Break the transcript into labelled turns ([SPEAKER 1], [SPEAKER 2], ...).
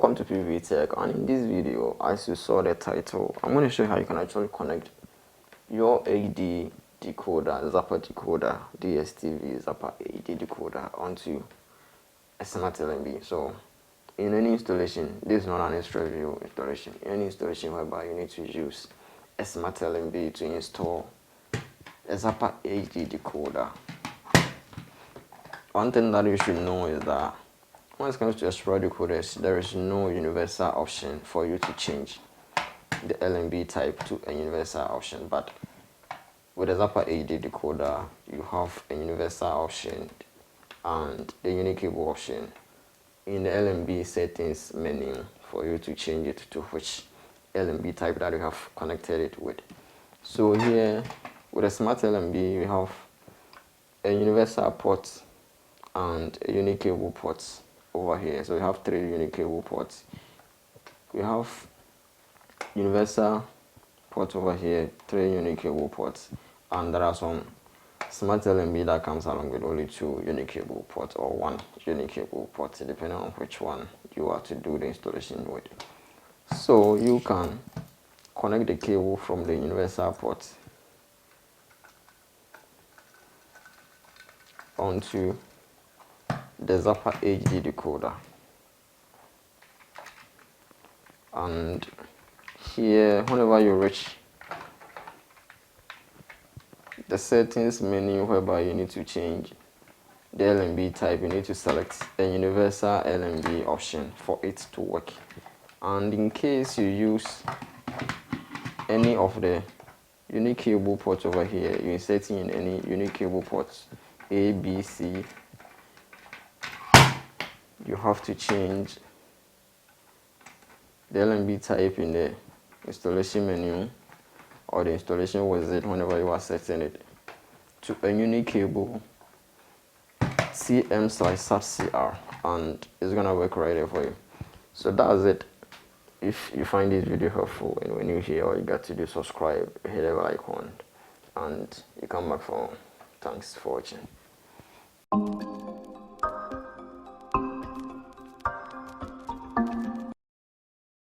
[SPEAKER 1] Welcome to PV Tech, and in this video, as you saw the title, I'm going to show you how you can actually connect your AD decoder, Zappa decoder, DSTV Zappa AD decoder onto a smart LNB. So in any installation, this is not an instruction review installation, in any installation whereby you need to use a smart LNB to install a Zappa AD decoder, one thing that you should know is that when it comes to Explorer decoders, there is no universal option for you to change the LNB type to a universal option. But with a Zappa AD decoder, you have a universal option and a unique cable option in the LNB settings menu for you to change it to which LNB type that you have connected it with. So here, with a smart LNB, you have a universal port and a unique cable port over here. So we have 3 unique cable ports. We have universal port over here, 3 unique cable ports, and there are some smart LNB that comes along with only 2 unique cable ports or 1 unique cable port, depending on which one you are to do the installation with. So you can connect the cable from the universal port onto the Zappa HD decoder, and here whenever you reach the settings menu whereby you need to change the LNB type, you need to select a universal LNB option for it to work. And in case you use any of the unique cable ports over here, you're inserting in any unique cable ports A, B, C, you have to change the LNB type in the installation menu or the installation wizard whenever you are setting it to a unique cable CM/SAT/CR, and it's gonna work right there for you. So that's it. If you find this video helpful and when you're here, all you got to do is subscribe, hit the bell icon, and you come back for more. Thanks for watching.